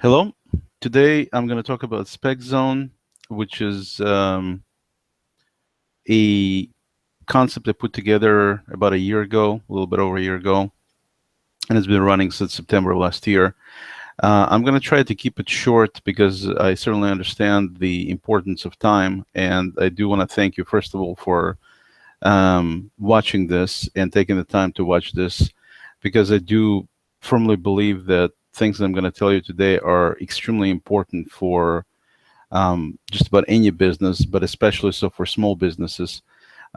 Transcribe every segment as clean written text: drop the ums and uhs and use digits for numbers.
Hello. Today I'm going to talk about SPECzone, which is a concept I put together about a year ago, a little bit over a year ago, and it's been running since September of last year. I'm going to try to keep it short because I certainly understand the importance of time, and I do want to thank you, first of all, for watching this and taking the time to watch this, because I do firmly believe that things that I'm going to tell you today are extremely important for just about any business, but especially so for small businesses.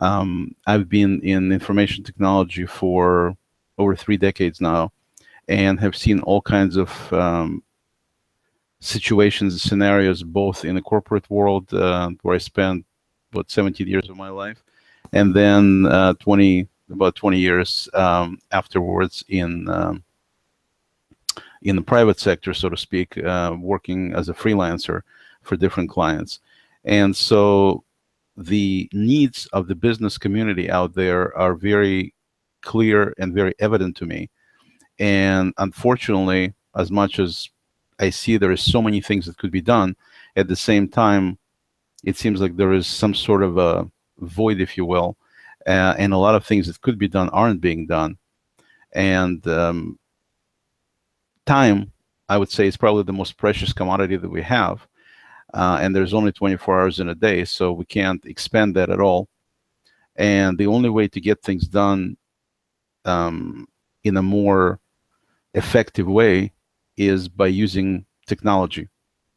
I've been in information technology for over 3 decades now and have seen all kinds of situations and scenarios, both in the corporate world, where I spent about 17 years of my life, and then about 20 years afterwards in the private sector, so to speak, working as a freelancer for different clients. And so the needs of the business community out there are very clear and very evident to me. And unfortunately, as much as I see there is so many things that could be done, at the same time, it seems like there is some sort of a void, if you will, and a lot of things that could be done aren't being done. And time, I would say, is probably the most precious commodity that we have. And there's only 24 hours in a day, so we can't expend that at all. And the only way to get things done in a more effective way is by using technology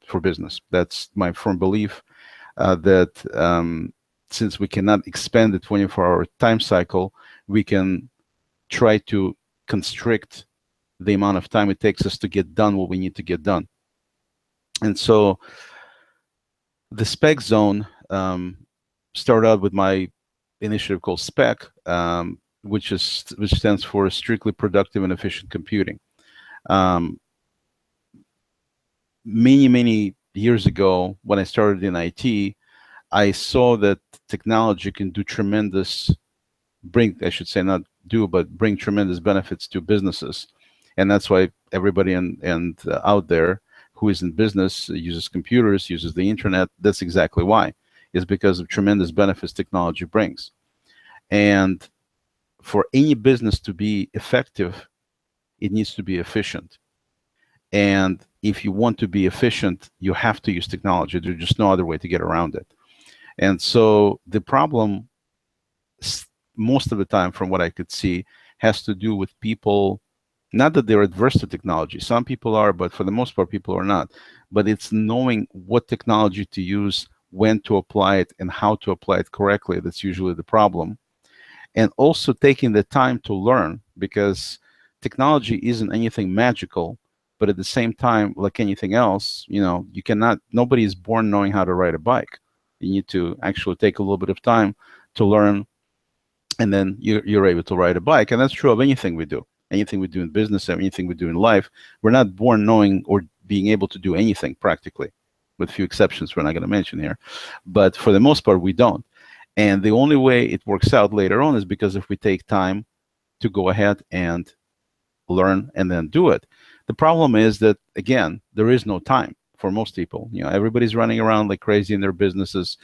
for business. That's my firm belief, that since we cannot expand the 24-hour time cycle, we can try to constrict the amount of time it takes us to get done what we need to get done. And so the SPECzone started out with my initiative called SPEC, which stands for Strictly Productive and Efficient Computing. Many years ago, when I started in IT, I saw that technology can do bring tremendous benefits to businesses. And that's why everybody out there who is in business uses computers, uses the internet. That's exactly why. It's because of tremendous benefits technology brings. And for any business to be effective, it needs to be efficient. And if you want to be efficient, you have to use technology. There's just no other way to get around it. And so the problem, most of the time, from what I could see, has to do with people. Not that they're adverse to technology. Some people are, but for the most part, people are not. But it's knowing what technology to use, when to apply it, and how to apply it correctly. That's usually the problem. And also taking the time to learn, because technology isn't anything magical. But at the same time, like anything else, nobody is born knowing how to ride a bike. You need to actually take a little bit of time to learn, and then you're able to ride a bike. And that's true of anything we do. Anything we do in business, anything we do in life, we're not born knowing or being able to do anything practically, with a few exceptions we're not going to mention here. But for the most part, we don't. And the only way it works out later on is because if we take time to go ahead and learn and then do it. The problem is that, again, there is no time for most people. Everybody's running around like crazy in their businesses,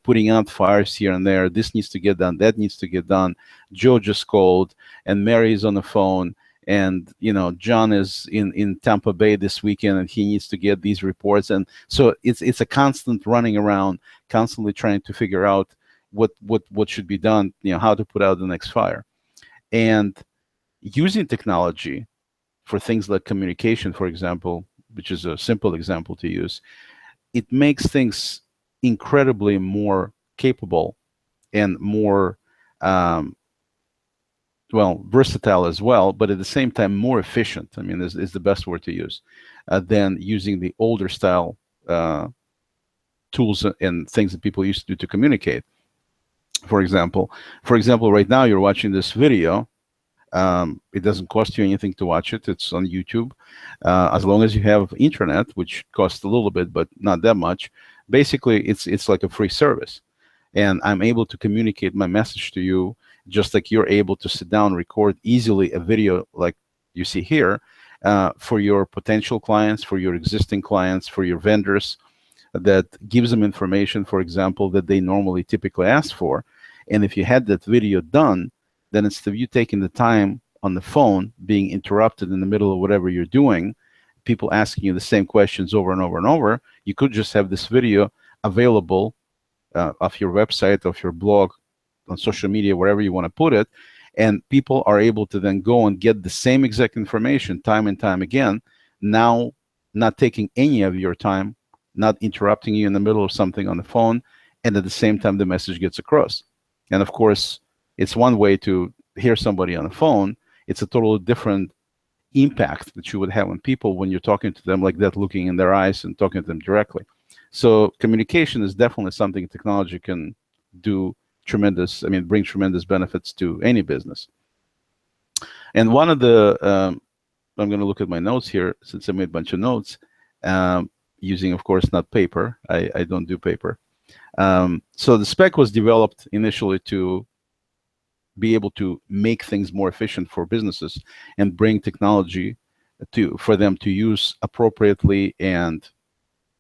putting out fires here and there. This needs to get done. That needs to get done. Joe just called, and Mary's on the phone, and John is in Tampa Bay this weekend, and he needs to get these reports. And so it's a constant running around, constantly trying to figure out what should be done, how to put out the next fire. And using technology for things like communication, for example, which is a simple example to use, it makes things incredibly more capable and more, versatile as well, but at the same time more efficient. I mean, is the best word to use, than using the older style tools and things that people used to do to communicate. For example, right now you're watching this video. It doesn't cost you anything to watch it. It's on YouTube. As long as you have internet, which costs a little bit, but not that much. Basically, it's like a free service. And I'm able to communicate my message to you just like you're able to sit down, record easily a video like you see here, for your potential clients, for your existing clients, for your vendors, that gives them information, for example, that they normally typically ask for. And if you had that video done, then instead of you taking the time on the phone, being interrupted in the middle of whatever you're doing, people asking you the same questions over and over and over, you could just have this video available off your website, of your blog, on social media, wherever you want to put it, and people are able to then go and get the same exact information time and time again, now not taking any of your time, not interrupting you in the middle of something on the phone, and at the same time the message gets across. And of course, it's one way to hear somebody on the phone. It's a totally different impact that you would have on people when you're talking to them like that, looking in their eyes and talking to them directly. So communication is definitely something technology can do tremendous, I mean, bring tremendous benefits to any business. And one of the, I'm going to look at my notes here since I made a bunch of notes, using, of course, not paper. I don't do paper. So the spec was developed initially to be able to make things more efficient for businesses and bring technology for them to use appropriately and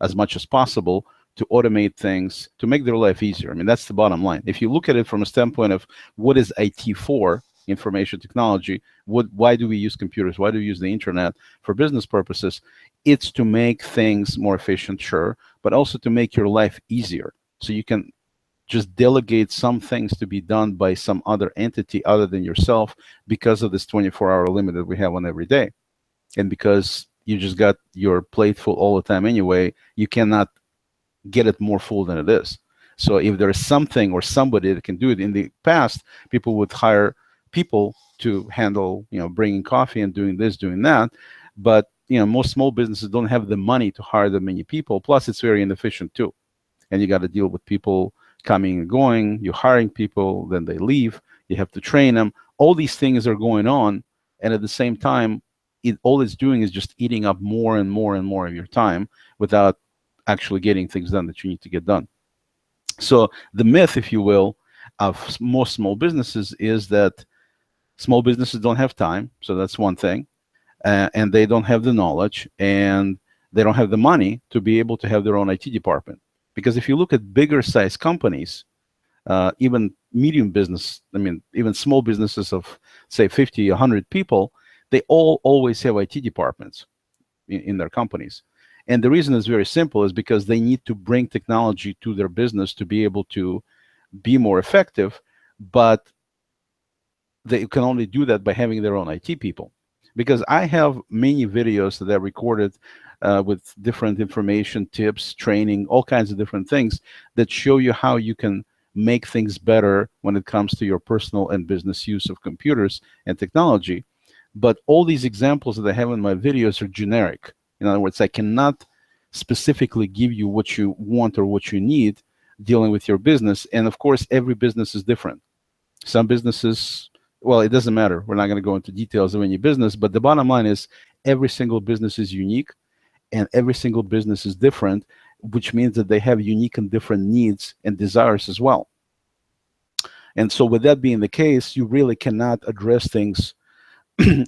as much as possible to automate things, to make their life easier. I mean, that's the bottom line. If you look at it from a standpoint of what is IT for, information technology, why do we use computers? Why do we use the internet for business purposes? It's to make things more efficient, sure, but also to make your life easier. So you can just delegate some things to be done by some other entity other than yourself because of this 24-hour limit that we have on every day. And because you just got your plate full all the time anyway, you cannot get it more full than it is. So if there is something or somebody that can do it, in the past, people would hire people to handle, bringing coffee and doing this, doing that. But, most small businesses don't have the money to hire that many people. Plus, it's very inefficient too. And you got to deal with people coming and going. You're hiring people, then they leave. You have to train them. All these things are going on. And at the same time, all it's doing is just eating up more and more and more of your time without actually getting things done that you need to get done. So the myth, if you will, of most small businesses is that small businesses don't have time. So that's one thing. And they don't have the knowledge, and they don't have the money to be able to have their own IT department. Because if you look at bigger size companies, even medium business, I mean, even small businesses of, say, 50, 100 people, they all always have IT departments in their companies. And the reason is very simple, is because they need to bring technology to their business to be able to be more effective, but they can only do that by having their own IT people. Because I have many videos that I recorded with different information, tips, training, all kinds of different things that show you how you can make things better when it comes to your personal and business use of computers and technology. But all these examples that I have in my videos are generic. In other words, I cannot specifically give you what you want or what you need dealing with your business. And of course, every business is different. Some businesses, well, it doesn't matter. We're not going to go into details of any business, but the bottom line is every single business is unique and every single business is different, which means that they have unique and different needs and desires as well. And so with that being the case, you really cannot address things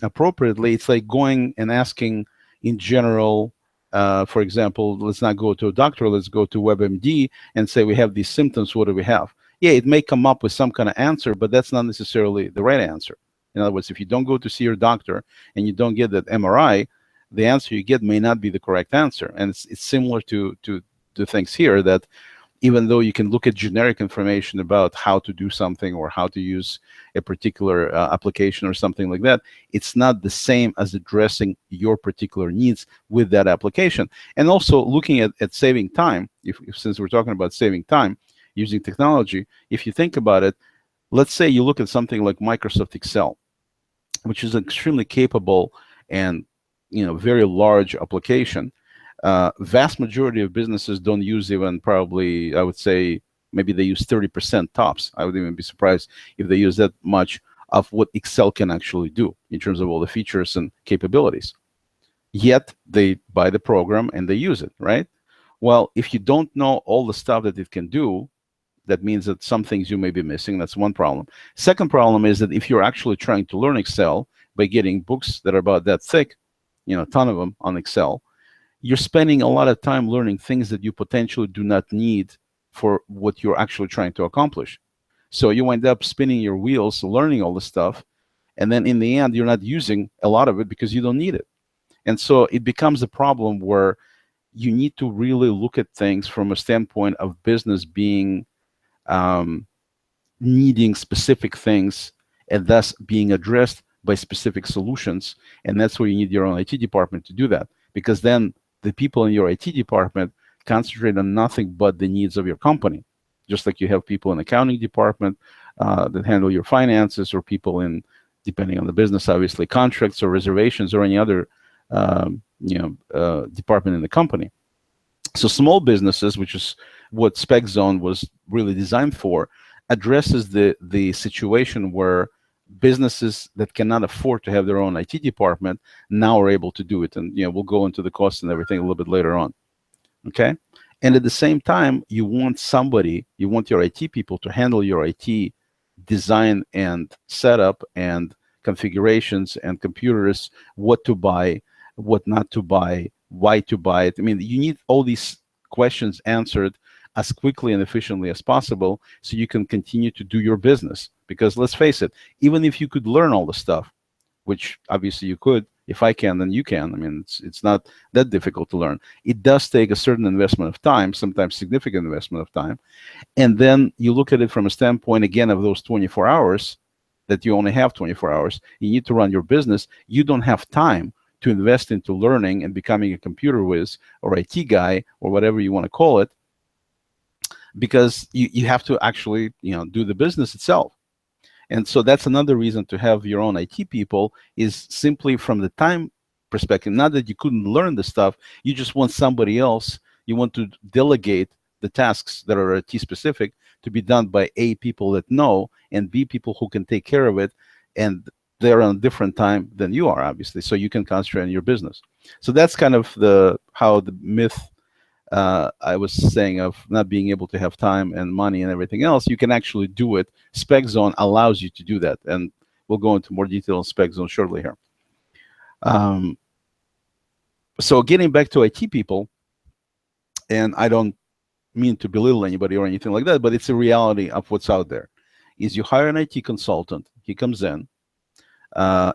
appropriately. It's like going and asking in general, for example, let's not go to a doctor, let's go to WebMD and say we have these symptoms, what do we have? Yeah, it may come up with some kind of answer, but that's not necessarily the right answer. In other words, if you don't go to see your doctor and you don't get that MRI, the answer you get may not be the correct answer. And it's similar to things here, that even though you can look at generic information about how to do something or how to use a particular application or something like that, it's not the same as addressing your particular needs with that application. And also looking at saving time, since we're talking about saving time using technology, if you think about it, let's say you look at something like Microsoft Excel, which is an extremely capable and very large application. Vast majority of businesses don't use even, probably, I would say, maybe they use 30% tops. I would even be surprised if they use that much of what Excel can actually do in terms of all the features and capabilities. Yet they buy the program and they use it, right? Well, if you don't know all the stuff that it can do, that means that some things you may be missing. That's one problem. Second problem is that if you're actually trying to learn Excel by getting books that are about that thick, a ton of them on Excel, you're spending a lot of time learning things that you potentially do not need for what you're actually trying to accomplish. So you wind up spinning your wheels, learning all this stuff, and then in the end, you're not using a lot of it because you don't need it. And so it becomes a problem where you need to really look at things from a standpoint of business being um, needing specific things and thus being addressed by specific solutions. And that's where you need your own IT department to do that, because then the people in your IT department concentrate on nothing but the needs of your company. Just like you have people in the accounting department that handle your finances, or people in, depending on the business, obviously, contracts or reservations or any other department in the company. So small businesses, which is what SPECzone was really designed for, addresses the situation where businesses that cannot afford to have their own IT department now are able to do it. And we'll go into the costs and everything a little bit later on. Okay. And at the same time, you want your IT people to handle your IT design and setup and configurations and computers, what to buy, what not to buy, why to buy it. I mean, you need all these questions answered as quickly and efficiently as possible so you can continue to do your business. Because let's face it, even if you could learn all the stuff, which obviously you could, if I can, then you can. I mean, it's not that difficult to learn. It does take a certain investment of time, sometimes significant investment of time. And then you look at it from a standpoint, again, of those 24 hours, that you only have 24 hours. You need to run your business. You don't have time to invest into learning and becoming a computer whiz or IT guy or whatever you want to call it, because you have to actually do the business itself. And so that's another reason to have your own IT people, is simply from the time perspective. Not that you couldn't learn the stuff, you just want somebody else. You want to delegate the tasks that are IT specific to be done by A, people that know, and B, people who can take care of it. And they're on a different time than you are, obviously, so you can concentrate on your business. So that's kind of how the myth I was saying of not being able to have time and money and everything else. You can actually do it. SPECzone allows you to do that, and we'll go into more detail on SPECzone shortly here. So getting back to IT people, and I don't mean to belittle anybody or anything like that, but it's a reality of what's out there, is you hire an IT consultant, he comes in.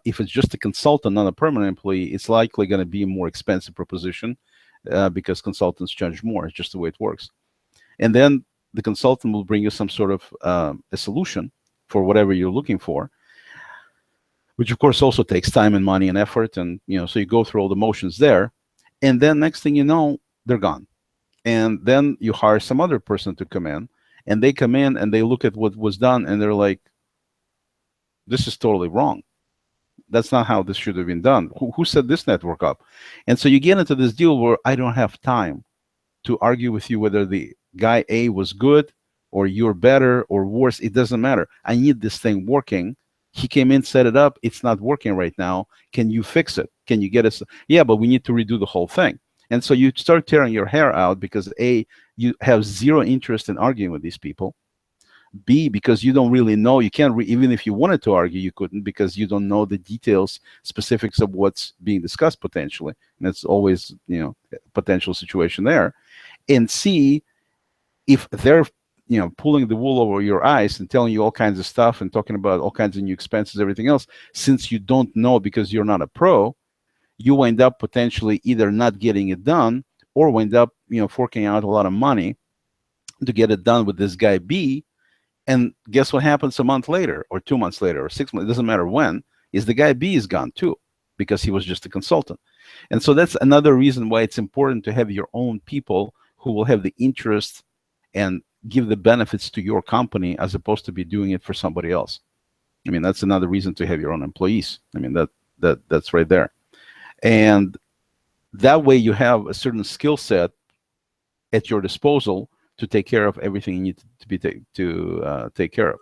If it's just a consultant, not a permanent employee, it's likely going to be a more expensive proposition because consultants charge more. It's just the way it works. And then the consultant will bring you some sort of a solution for whatever you're looking for, which of course also takes time and money and effort. And so you go through all the motions there, and then next thing you know, they're gone. And then you hire some other person to come in, and they come in and they look at what was done, and they're like, this is totally wrong. That's not how this should have been done. Who set this network up? And so you get into this deal where I don't have time to argue with you whether the guy A was good or you're better or worse. It doesn't matter. I need this thing working. He came in, set it up. It's not working right now. Can you fix it? Can you get us? Yeah, but we need to redo the whole thing. And so you start tearing your hair out because A, you have zero interest in arguing with these people. B, because you don't really know, you can't, even if you wanted to argue, you couldn't, because you don't know the details, specifics of what's being discussed potentially. And that's always, a potential situation there. And C, if they're, pulling the wool over your eyes and telling you all kinds of stuff and talking about all kinds of new expenses, everything else, since you don't know because you're not a pro, you wind up potentially either not getting it done or wind up, forking out a lot of money to get it done with this guy B. And guess what happens a month later or 2 months later or 6 months, it doesn't matter when, is the guy B is gone too, because he was just a consultant. And so that's another reason why it's important to have your own people who will have the interest and give the benefits to your company as opposed to be doing it for somebody else. I mean, that's another reason to have your own employees. I mean, that's right there. And that way you have a certain skill set at your disposal to take care of everything you need to take care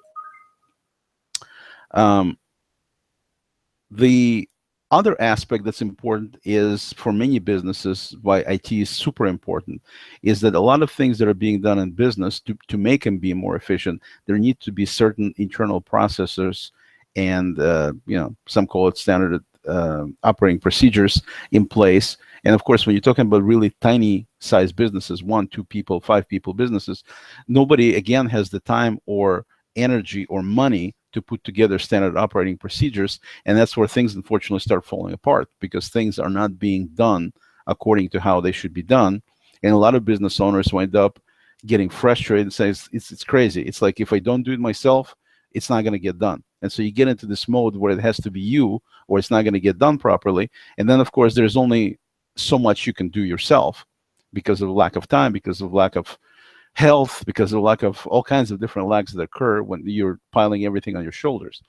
of. The other aspect that's important is, for many businesses, why IT is super important, is that a lot of things that are being done in business to make them be more efficient, there need to be certain internal processors and some call it standard operating procedures in place. And of course, when you're talking about really tiny size businesses, 1, 2 people, 5 people businesses, nobody again has the time or energy or money to put together standard operating procedures. And that's where things unfortunately start falling apart, because things are not being done according to how they should be done. And a lot of business owners wind up getting frustrated and say, it's crazy. It's like, if I don't do it myself, it's not going to get done. And so you get into this mode where it has to be you, or it's not going to get done properly. And then, of course, there's only so much you can do yourself because of lack of time, because of lack of health, because of lack of all kinds of different lacks that occur when you're piling everything on your shoulders.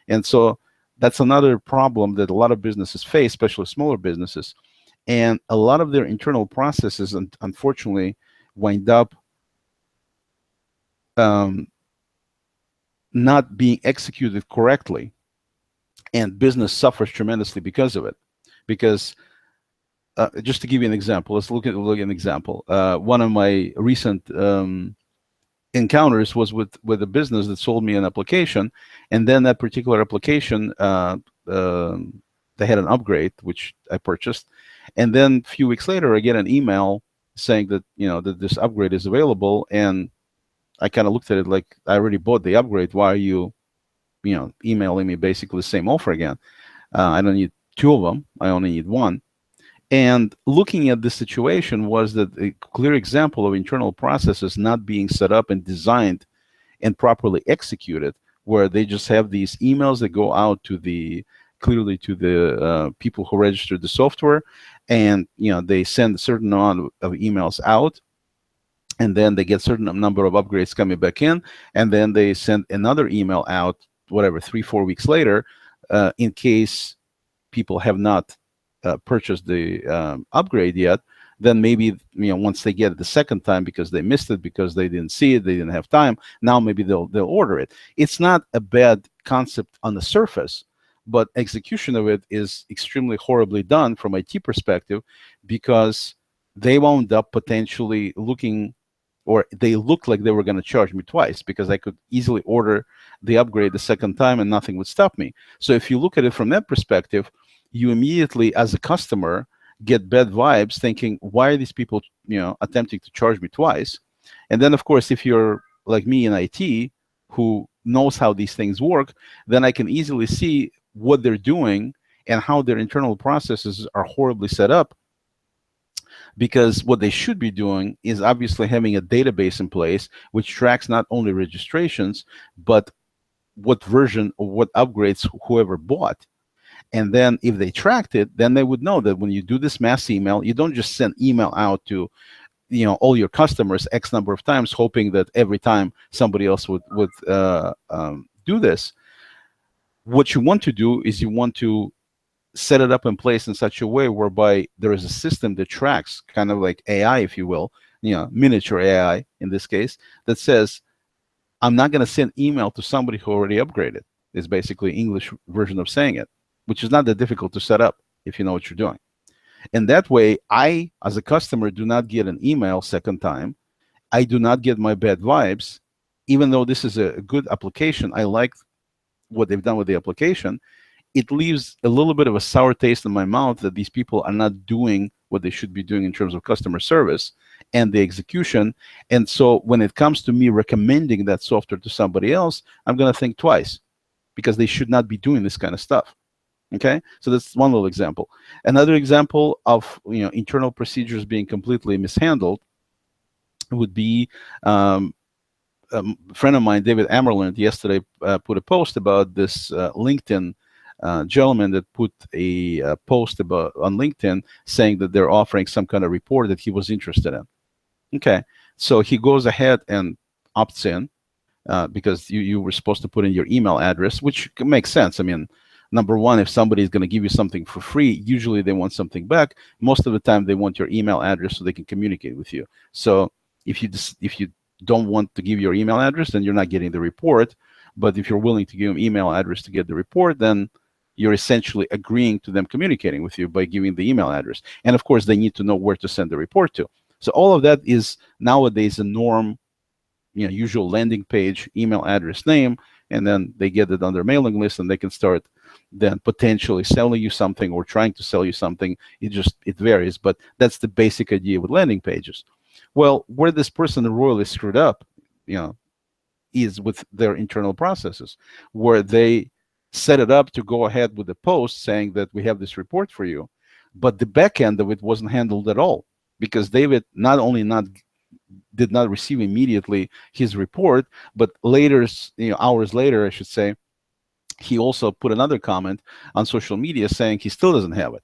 And so that's another problem that a lot of businesses face, especially smaller businesses. And a lot of their internal processes, unfortunately, wind up not being executed correctly, and business suffers tremendously because of it. Because just to give you an example, let's look at an example. One of my recent encounters was with a business that sold me an application, and then that particular application, they had an upgrade which I purchased, and then a few weeks later I get an email saying that that this upgrade is available, and I kind of looked at it like, I already bought the upgrade. Why are you emailing me basically the same offer again? I don't need 2 of them. I only need 1. And looking at this situation was that a clear example of internal processes not being set up and designed and properly executed, where they just have these emails that go out to the people who registered the software, and they send a certain amount of emails out, and then they get certain number of upgrades coming back in, and then they send another email out, whatever, 3-4 weeks later, in case people have not purchased the upgrade yet. Then maybe once they get it the second time, because they missed it, because they didn't see it, they didn't have time, now maybe they'll order it. It's not a bad concept on the surface, but execution of it is extremely horribly done from IT perspective, because they wound up potentially looking, or they looked like they were going to charge me twice, because I could easily order the upgrade the second time and nothing would stop me. So if you look at it from that perspective, you immediately, as a customer, get bad vibes, thinking, why are these people attempting to charge me twice? And then, of course, if you're like me in IT, who knows how these things work, then I can easily see what they're doing and how their internal processes are horribly set up. Because what they should be doing is obviously having a database in place which tracks not only registrations, but what version or what upgrades whoever bought. And then if they tracked it, then they would know that when you do this mass email, you don't just send email out to all your customers X number of times, hoping that every time somebody else would do this. What you want to do is you want to set it up in place in such a way whereby there is a system that tracks, kind of like AI, if you will, miniature AI in this case, that says, I'm not going to send email to somebody who already upgraded. Is basically English version of saying it, which is not that difficult to set up if you know what you're doing. And that way, I, as a customer, do not get an email second time. I do not get my bad vibes, even though this is a good application. I like what they've done with the application. It leaves a little bit of a sour taste in my mouth that these people are not doing what they should be doing in terms of customer service and the execution. And so when it comes to me recommending that software to somebody else, I'm going to think twice, because they should not be doing this kind of stuff. Okay, so that's one little example. Another example of internal procedures being completely mishandled would be a friend of mine, David Amerland, yesterday put a post about this LinkedIn gentleman that put a post on LinkedIn saying that they're offering some kind of report that he was interested in. Okay, so he goes ahead and opts in because you were supposed to put in your email address, which makes sense. I mean, number one, if somebody is going to give you something for free, usually they want something back. Most of the time, they want your email address so they can communicate with you. So if you don't want to give your email address, then you're not getting the report. But if you're willing to give them email address to get the report, then you're essentially agreeing to them communicating with you by giving the email address. And of course, they need to know where to send the report to. So all of that is nowadays a norm, usual landing page, email address, name, and then they get it on their mailing list and they can start than potentially selling you something or trying to sell you something. It varies, but that's the basic idea with landing pages. Well, where this person royally screwed up, you know, is with their internal processes, where they set it up to go ahead with the post saying that we have this report for you, but the back end of it wasn't handled at all, because David not only not did not receive immediately his report, but later, hours later, I should say, he also put another comment on social media saying he still doesn't have it.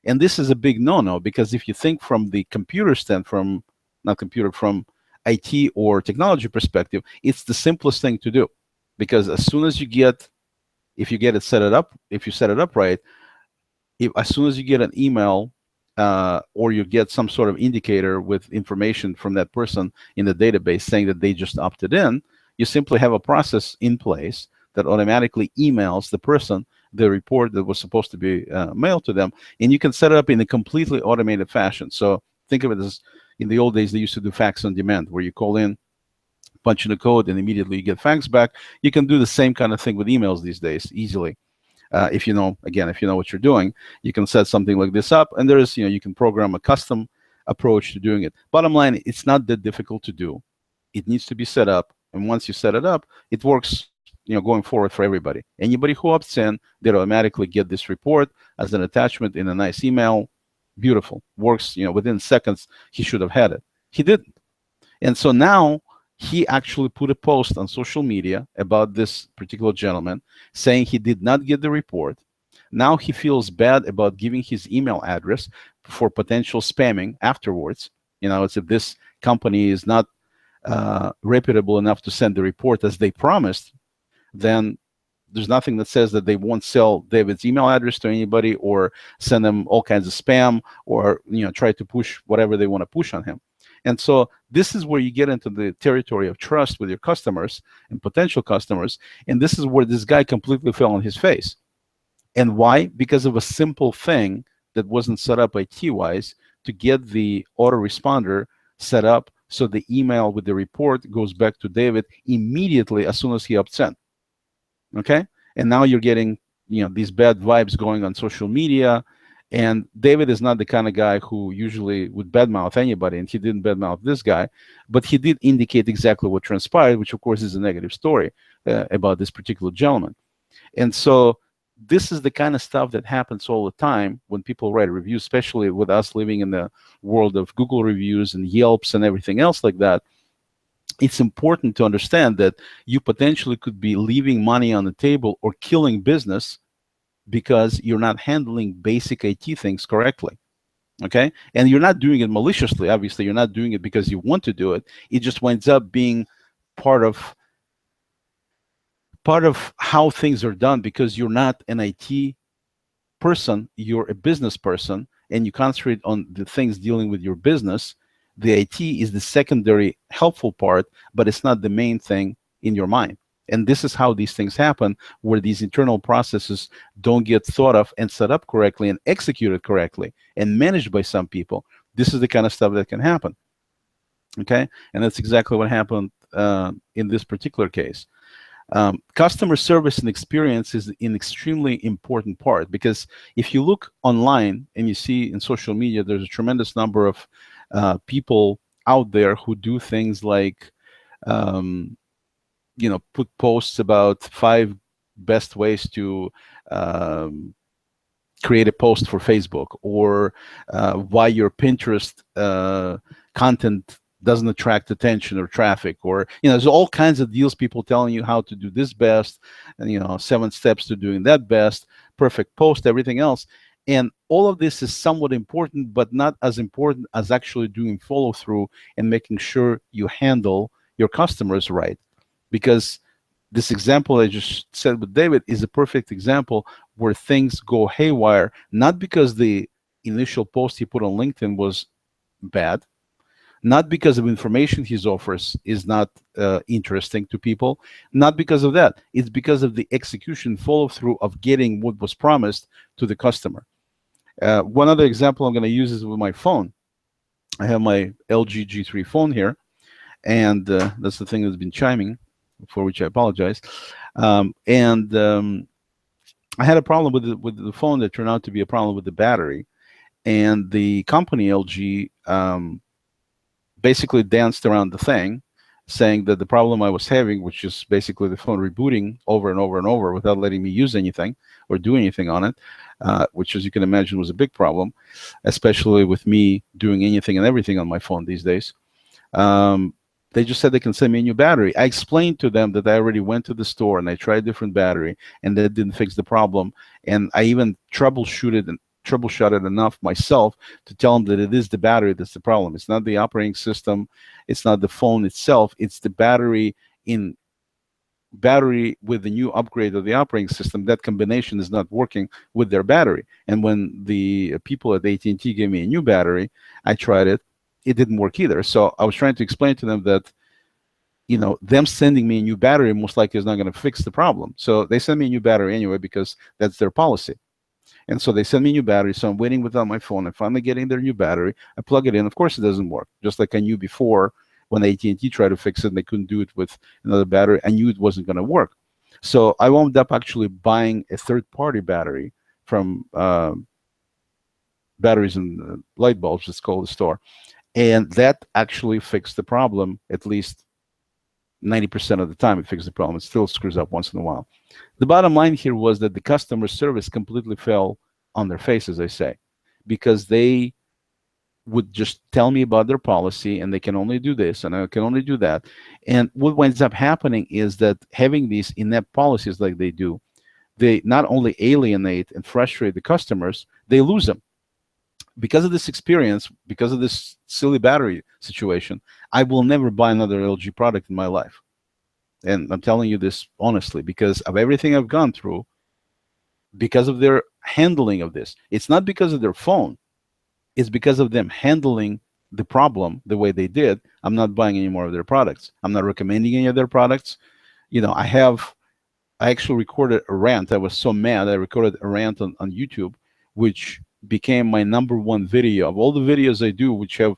And this is a big no-no, because if you think from the computer stand, from not computer, from IT or technology perspective, it's the simplest thing to do. Because as soon as you get, if you get it set it up, if you set it up right, as soon as you get an email, or you get some sort of indicator with information from that person in the database saying that they just opted in, you simply have a process in place that automatically emails the person the report that was supposed to be mailed to them, and you can set it up in a completely automated fashion. So think of it as, in the old days, they used to do fax on demand, where you call in, punch in the code, and immediately you get fax back. You can do the same kind of thing with emails these days easily. If you know, again, if you know what you're doing, you can set something like this up, and there's, you can program a custom approach to doing it. Bottom line, it's not that difficult to do. It needs to be set up, and once you set it up, it works, going forward for everybody. Anybody who opts in, they automatically get this report as an attachment in a nice email. Beautiful. Works, within seconds. He should have had it. He didn't. And so now he actually put a post on social media about this particular gentleman saying he did not get the report. Now he feels bad about giving his email address for potential spamming afterwards. It's if this company is not reputable enough to send the report as they promised, then there's nothing that says that they won't sell David's email address to anybody or send them all kinds of spam, or try to push whatever they want to push on him. And so this is where you get into the territory of trust with your customers and potential customers. And this is where this guy completely fell on his face. And why? Because of a simple thing that wasn't set up IT-wise to get the autoresponder set up so the email with the report goes back to David immediately as soon as he opts in. Okay? And now you're getting, these bad vibes going on social media. And David is not the kind of guy who usually would badmouth anybody, and he didn't badmouth this guy, but he did indicate exactly what transpired, which of course is a negative story about this particular gentleman. And so this is the kind of stuff that happens all the time when people write reviews, especially with us living in the world of Google reviews and Yelps and everything else like that. It's important to understand that you potentially could be leaving money on the table or killing business because you're not handling basic IT things correctly. Okay? And you're not doing it maliciously. Obviously, you're not doing it because you want to do it. It just winds up being part of how things are done, because you're not an IT person, you're a business person, and you concentrate on the things dealing with your business. The IT is the secondary helpful part, but it's not the main thing in your mind. And this is how these things happen, where these internal processes don't get thought of and set up correctly and executed correctly and managed by some people. This is the kind of stuff that can happen. Okay? And that's exactly what happened in this particular case. Customer service and experience is an extremely important part, because if you look online and you see in social media, there's a tremendous number of people out there who do things like put posts about 5 best ways to create a post for Facebook, or why your Pinterest content doesn't attract attention or traffic, or there's all kinds of deals, people telling you how to do this best, and 7 steps to doing that best, perfect post, everything else. And all of this is somewhat important, but not as important as actually doing follow through and making sure you handle your customers right. Because this example I just said with David is a perfect example where things go haywire, not because the initial post he put on LinkedIn was bad, not because of information he offers is not interesting to people, not because of that. It's because of the execution follow-through of getting what was promised to the customer. One other example I'm going to use is with my phone. I have my LG G3 phone here, and that's the thing that's been chiming, for which I apologize. I had a problem with the phone that turned out to be a problem with the battery, and the company LG basically danced around the thing, saying that the problem I was having, which is basically the phone rebooting over and over and over without letting me use anything or do anything on it, which, as you can imagine, was a big problem, especially with me doing anything and everything on my phone these days. Um, they just said they can send me a new battery. I explained to them that I already went to the store and I tried a different battery, and that didn't fix the problem. And I even troubleshot it enough myself to tell them that it is the battery that's the problem. It's not the operating system, it's not the phone itself, it's the battery with the new upgrade of the operating system. That combination is not working with their battery. And when the people at AT&T gave me a new battery, I tried it. It didn't work either. So I was trying to explain to them that, them sending me a new battery most likely is not going to fix the problem. So they send me a new battery anyway because that's their policy. And so they send me a new battery. So I'm waiting without my phone. I'm finally getting their new battery. I plug it in. Of course, it doesn't work. Just like I knew before when AT&T tried to fix it and they couldn't do it with another battery. I knew it wasn't going to work. So I wound up actually buying a third-party battery from batteries and light bulbs. It's called the store. And that actually fixed the problem. At least 90% of the time it fixed the problem. It still screws up once in a while. The bottom line here was that the customer service completely fell on their face, as I say, because they would just tell me about their policy and they can only do this and I can only do that. And what winds up happening is that having these inept policies like they do, they not only alienate and frustrate the customers, they lose them. Because of this experience, because of this silly battery situation, I will never buy another LG product in my life. And I'm telling you this honestly because of everything I've gone through, because of their handling of this. It's not because of their phone. It's because of them handling the problem the way they did. I'm not buying any more of their products. I'm not recommending any of their products. I actually recorded a rant. I was so mad. I recorded a rant on YouTube, which became my #1 video of all the videos I do, which have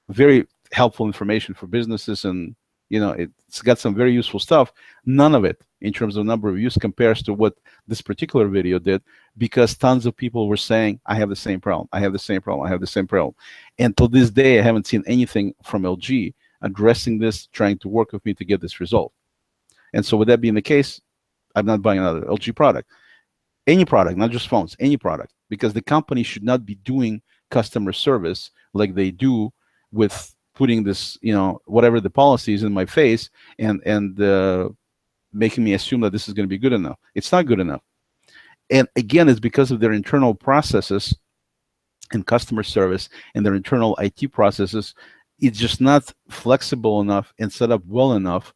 very helpful information for businesses, and it's got some very useful stuff. None of it in terms of number of views compares to what this particular video did, because tons of people were saying, I have the same problem, I have the same problem, I have the same problem. And till this day, I haven't seen anything from LG addressing this, trying to work with me to get this result. And so with that being the case, I'm not buying another LG product. Any product, not just phones, any product, because the company should not be doing customer service like they do with putting this, whatever the policy is in my face and making me assume that this is going to be good enough. It's not good enough. And again, it's because of their internal processes and customer service and their internal IT processes. It's just not flexible enough and set up well enough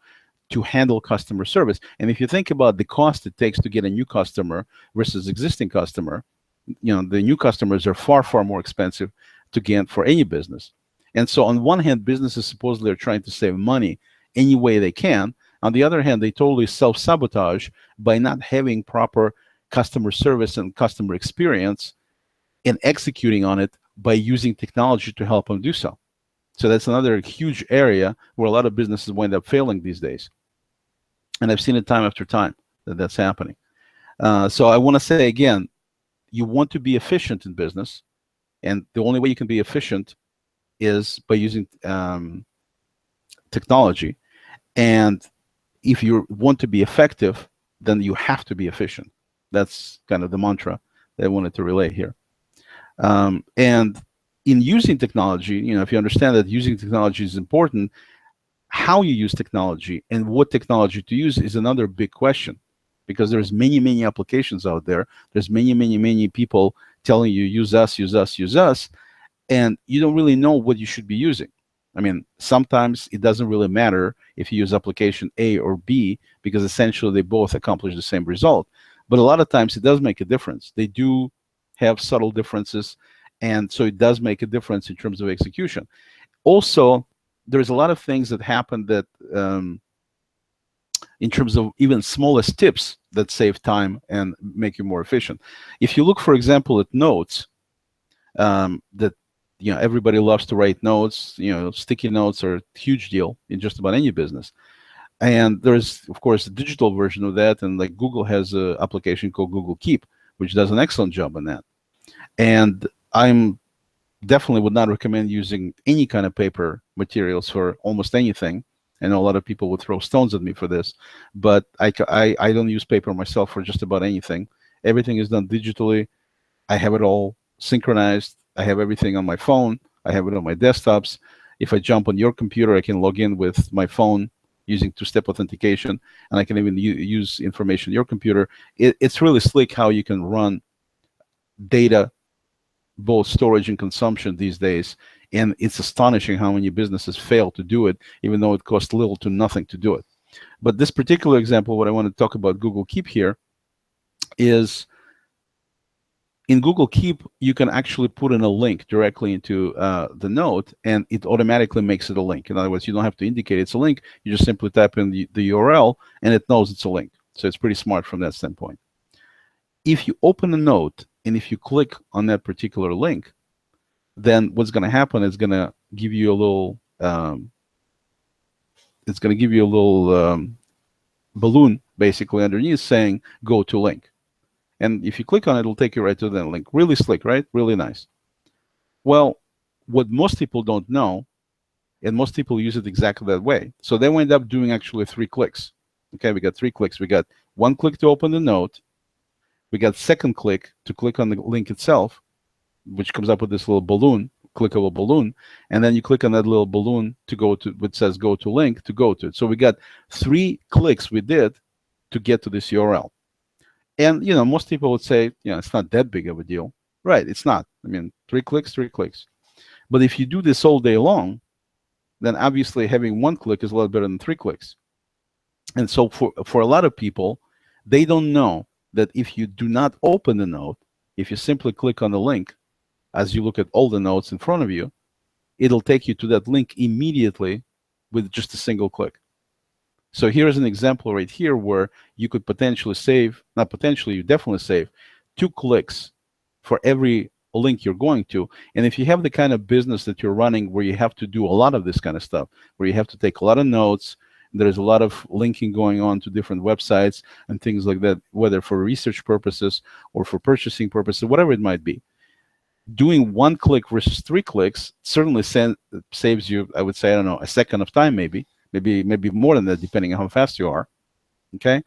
to handle customer service. And if you think about the cost it takes to get a new customer versus existing customer, the new customers are far, far more expensive to get for any business. And so on one hand, businesses supposedly are trying to save money any way they can. On the other hand, they totally self-sabotage by not having proper customer service and customer experience and executing on it by using technology to help them do so. So that's another huge area where a lot of businesses wind up failing these days. And I've seen it time after time that that's happening. So I want to say again, you want to be efficient in business, and the only way you can be efficient is by using technology. And if you want to be effective, then you have to be efficient. That's kind of the mantra that I wanted to relay here. And in using technology, if you understand that using technology is important, how you use technology and what technology to use is another big question, because there's many, many applications out there. There's many, many, many people telling you, use us, use us, use us, and you don't really know what you should be using. I mean, sometimes it doesn't really matter if you use application A or B, because essentially they both accomplish the same result. But a lot of times it does make a difference. They do have subtle differences, and so it does make a difference in terms of execution. Also, there's a lot of things that happen that in terms of even smallest tips that save time and make you more efficient. If you look, for example, at notes, that everybody loves to write notes. Sticky notes are a huge deal in just about any business. And there's, of course, a digital version of that. And like Google has an application called Google Keep, which does an excellent job on that. And I'm definitely would not recommend using any kind of paper materials for almost anything. I know a lot of people would throw stones at me for this, but I don't use paper myself for just about anything. Everything is done digitally. I have it all synchronized. I have everything on my phone. I have it on my desktops. If I jump on your computer, I can log in with my phone using two-step authentication, and I can even use information on your computer. It's really slick how you can run data, both storage and consumption these days. And it's astonishing how many businesses fail to do it, even though it costs little to nothing to do it. But this particular example, what I want to talk about Google Keep here is in Google Keep, you can actually put in a link directly into the note, and it automatically makes it a link. In other words, you don't have to indicate it's a link. You just simply type in the URL, and it knows it's a link. So it's pretty smart from that standpoint. If you open a note, and if you click on that particular link, then what's going to happen is going to give you a little, it's going to give you a little balloon basically underneath saying go to link. And if you click on it, it'll take you right to that link. Really slick, right? Really nice. Well, what most people don't know, and most people use it exactly that way. So they wind up doing actually 3 clicks. Okay, we got 3 clicks. We got 1 click to open the note. We got second click to click on the link itself, which comes up with this little balloon, clickable balloon. And then you click on that little balloon to go to, which says go to link, to go to it. So we got 3 clicks we did to get to this URL. And, you know, most people would say, you know, it's not that big of a deal. Right, it's not. I mean, 3 clicks, 3 clicks. But if you do this all day long, then obviously having 1 click is a lot better than 3 clicks. And so for a lot of people, they don't know that if you do not open the note, if you simply click on the link, as you look at all the notes in front of you, it'll take you to that link immediately with just a single click. So here's an example right here where you could potentially save, not potentially, you definitely save 2 clicks for every link you're going to. And if you have the kind of business that you're running where you have to do a lot of this kind of stuff, where you have to take a lot of notes, there's a lot of linking going on to different websites and things like that, whether for research purposes or for purchasing purposes, whatever it might be. Doing 1 click versus 3 clicks certainly saves you, I would say, I don't know, a second of time, maybe more than that, depending on how fast you are. Okay.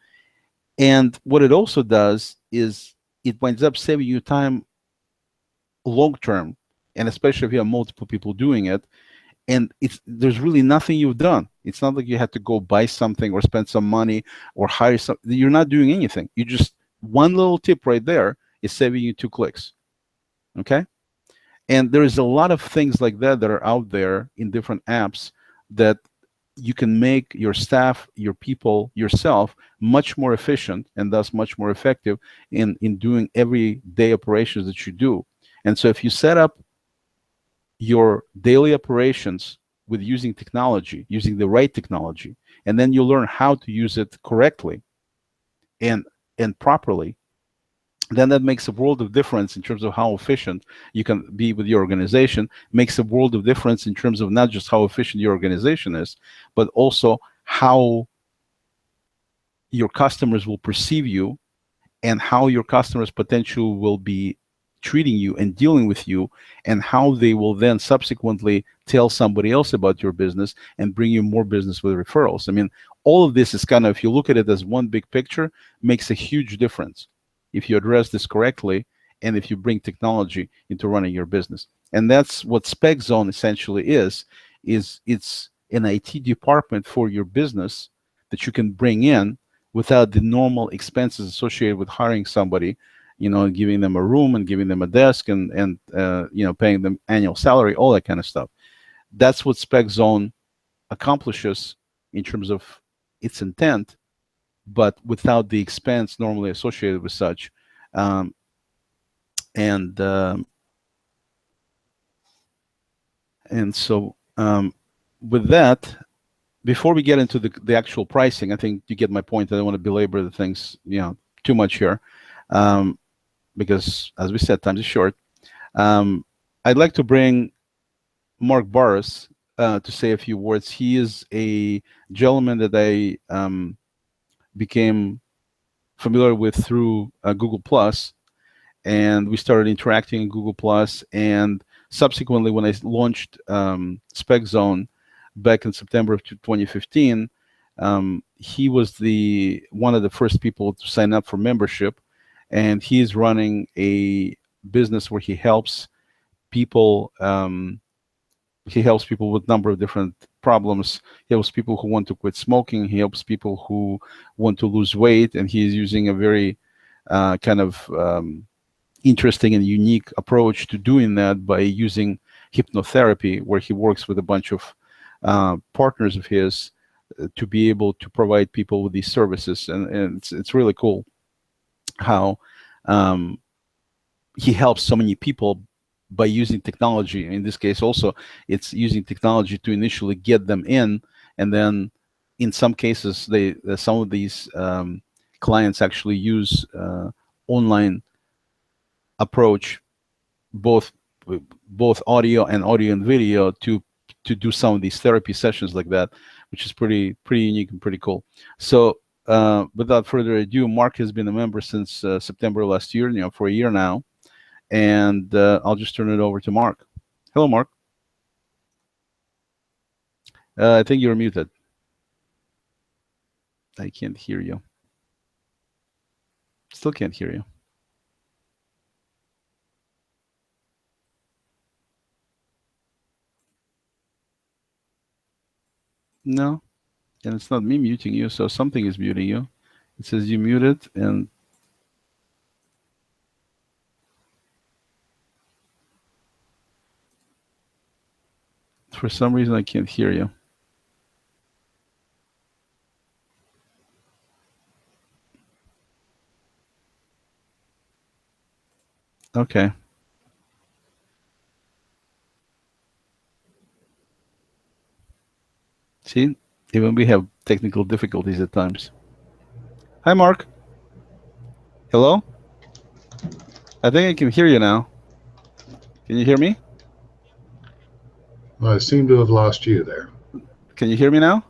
And what it also does is it winds up saving you time long term, and especially if you have multiple people doing it. And there's really nothing you've done. It's not like you had to go buy something or spend some money or hire something. You're not doing anything. You just, one little tip right there is saving you 2 clicks. Okay. And there is a lot of things like that that are out there in different apps that you can make your staff, your people, yourself much more efficient and thus much more effective in doing everyday operations that you do. And so if you set up your daily operations with using technology, using the right technology, and then you learn how to use it correctly and properly, then that makes a world of difference in terms of how efficient you can be with your organization. Makes a world of difference in terms of not just how efficient your organization is, but also how your customers will perceive you and how your customers potentially will be treating you and dealing with you, and how they will then subsequently tell somebody else about your business and bring you more business with referrals. I mean, all of this is kind of, if you look at it as one big picture, makes a huge difference if you address this correctly and if you bring technology into running your business. And that's what SPECzone essentially is it's an IT department for your business that you can bring in without the normal expenses associated with hiring somebody, you know, giving them a room and giving them a desk and you know, paying them annual salary, all that kind of stuff. That's what SPECzone accomplishes in terms of its intent, but without the expense normally associated with such. And so with that, before we get into the actual pricing, I think you get my point. I don't want to belabor the things, you know, too much here, because as we said, time is short. I'd like to bring Mark Barras, to say a few words. He is a gentleman that I became familiar with through Google Plus, and we started interacting in Google Plus. And subsequently, when I launched SPECzone back in September of 2015, he was the one of the first people to sign up for membership, and he's running a business where people. He helps people with a number of different problems. He helps people who want to quit smoking. He helps people who want to lose weight, and he's using a very kind of interesting and unique approach to doing that by using hypnotherapy, where he works with a bunch of partners of his to be able to provide people with these services. And it's really cool how he helps so many people by using technology. In this case, also, it's using technology to initially get them in, and then in some cases, some of these clients actually use online approach, both audio and video, to do some of these therapy sessions like that, which is pretty unique and pretty cool. So without further ado, Mark has been a member since September last year, for a year now. And I'll just turn it over to Mark. Hello, Mark. I think you're muted. I can't hear you. Still can't hear you. No, and it's not me muting you, so something is muting you. It says you muted, and for some reason I can't hear you. Okay. See, even we have technical difficulties at times. Hi, Mark. Hello? I think I can hear you now. Can you hear me? Well, I seem to have lost you there. Can you hear me now?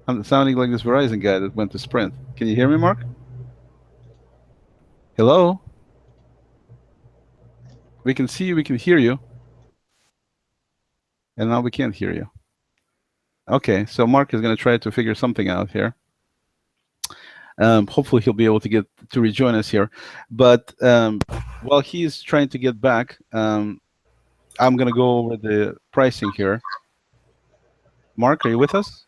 I'm sounding like this Verizon guy that went to Sprint. Can you hear me, Mark? Hello? We can see you, we can hear you. And now we can't hear you. Okay, so Mark is going to try to figure something out here. Hopefully he'll be able to get to rejoin us here. But while he's trying to get back, I'm going to go over the pricing here. Mark, are you with us?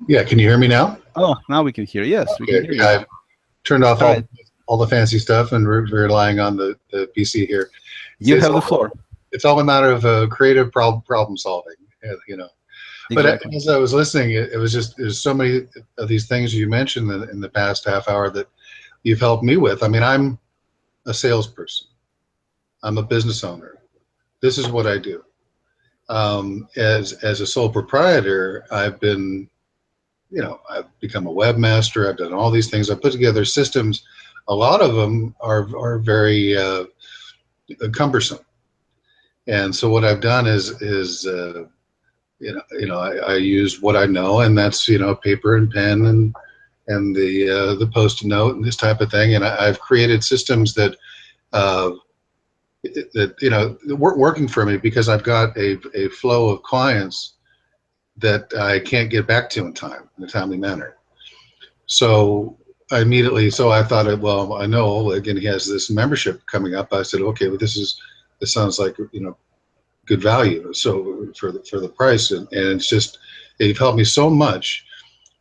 Yeah, can you hear me now? Oh, now we can hear. Yes, we can hear you. I turned off all the fancy stuff, and we're relying on the PC here. You have the floor. It's all a matter of creative problem solving, Exactly. But as I was listening, it was just, there's so many of these things you mentioned in the past half hour that you've helped me with. I mean, I'm a salesperson. I'm a business owner. This is what I do. As a sole proprietor, I've been, I've become a webmaster. I've done all these things. I've put together systems. A lot of them are very cumbersome. And so what I've done is I use what I know, and that's paper and pen and the Post-it note and this type of thing. And I've created systems that working for me, because I've got a flow of clients that I can't get back to in a timely manner. So I thought, well, I know, again, he has this membership coming up. I said, okay, well, this sounds like good value. So for the price, and it's just, they've helped me so much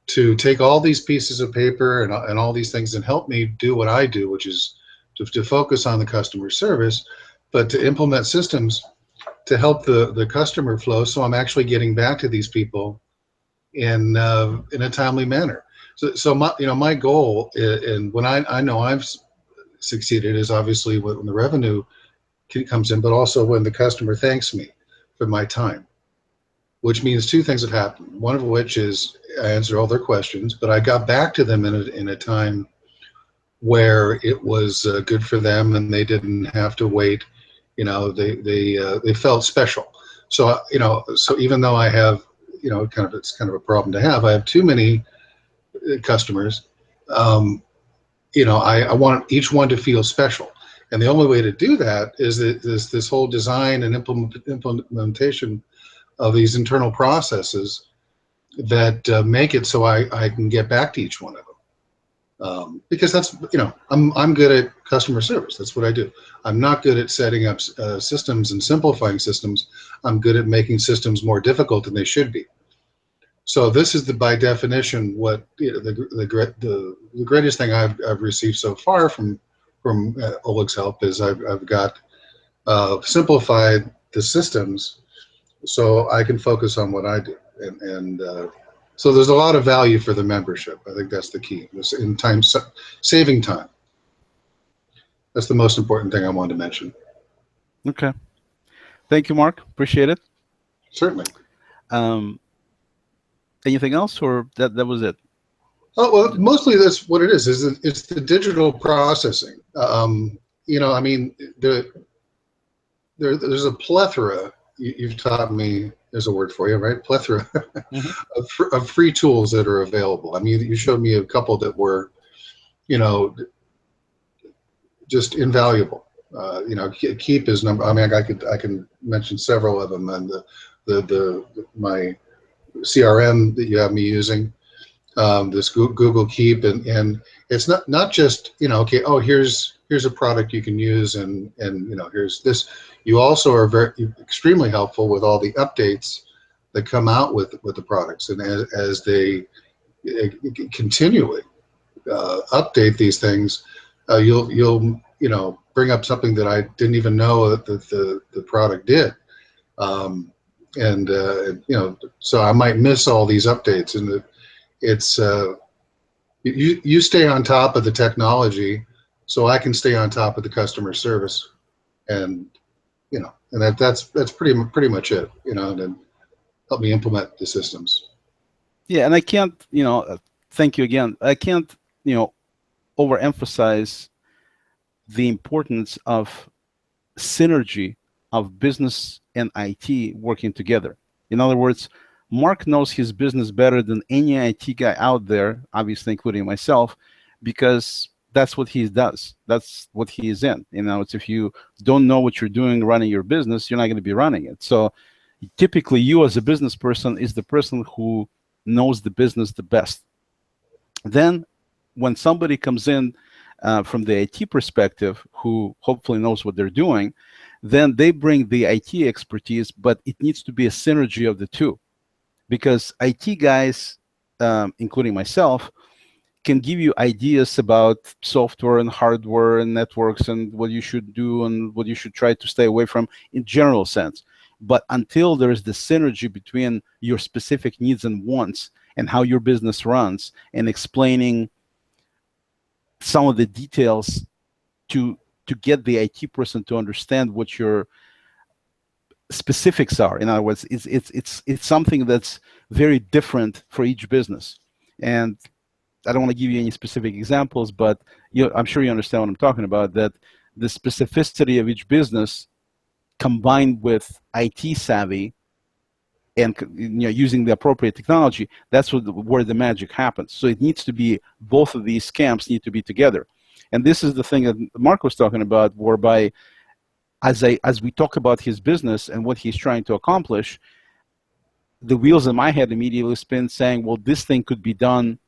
to take all these pieces of paper and all these things and help me do what I do, which is to focus on the customer service, but to implement systems to help the customer flow, so I'm actually getting back to these people in a timely manner. So my goal, and when I know I've succeeded, is obviously when the revenue comes in, but also when the customer thanks me for my time, which means two things have happened. One of which is I answered all their questions, but I got back to them in a time where it was good for them, and they didn't have to wait they felt special. So so even though I have it's kind of a problem to have. I have too many customers. Um, I want each one to feel special, and the only way to do that is this whole design and implementation of these internal processes that make it so I can get back to each one of them. Because that's I'm good at customer service. That's what I do. I'm not good at setting up systems and simplifying systems. I'm good at making systems more difficult than they should be. So this is by definition what the greatest thing I've received so far from Oleg's help is I've got simplified the systems so I can focus on what I do, and so there's a lot of value for the membership. I think that's the key. In time saving time. That's the most important thing I wanted to mention. Okay. Thank you, Mark. Appreciate it. Certainly. Anything else, or that was it? Oh, well, mostly that's what it is. It's the digital processing. I mean, there's a plethora. You've taught me. There's a word for you, right? Plethora of free tools that are available. I mean, you showed me a couple that were, just invaluable. Keep is number. I mean, I can mention several of them, and my CRM that you have me using, this Google Keep, and it's not just okay, oh, here's a product you can use, and here's this. You also are very extremely helpful with all the updates that come out with the products, and as they continually update these things, you'll bring up something that I didn't even know that the product did. And so I might miss all these updates, and it's you stay on top of the technology, so I can stay on top of the customer service, and that's pretty much it, and then help me implement the systems. Yeah, and I can't, thank you again. I can't, overemphasize the importance of synergy of business and IT working together. In other words, Mark knows his business better than any IT guy out there, obviously including myself, because that's what he does. That's what he is in. It's if you don't know what you're doing running your business, you're not going to be running it. So typically you as a business person is the person who knows the business the best. Then when somebody comes in from the IT perspective, who hopefully knows what they're doing, then they bring the IT expertise, but it needs to be a synergy of the two. Because IT guys, including myself, can give you ideas about software and hardware and networks and what you should do and what you should try to stay away from in general sense. But until there is the synergy between your specific needs and wants and how your business runs, and explaining some of the details to get the IT person to understand what your specifics are. In other words, it's something that's very different for each business. And I don't want to give you any specific examples, but I'm sure you understand what I'm talking about, that the specificity of each business combined with IT savvy and using the appropriate technology, that's where the magic happens. So it needs to be, both of these camps need to be together. And this is the thing that Mark was talking about, whereby as we talk about his business and what he's trying to accomplish, the wheels in my head immediately spin saying, well, this thing could be done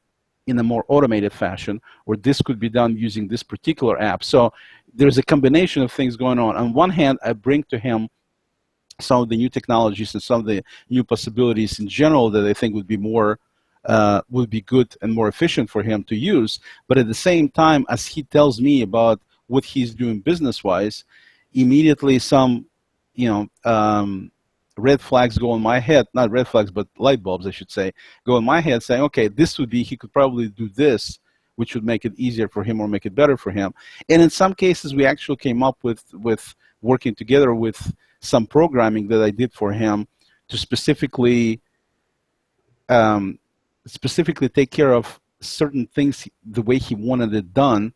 in a more automated fashion, or this could be done using this particular app. So there's a combination of things going on. On one hand, I bring to him some of the new technologies and some of the new possibilities in general that I think would be good and more efficient for him to use. But at the same time, as he tells me about what he's doing business-wise, immediately some, red flags go in my head, not red flags, but light bulbs, I should say, go in my head saying, okay, he could probably do this, which would make it easier for him or make it better for him. And in some cases, we actually came up with working together with some programming that I did for him to specifically take care of certain things the way he wanted it done,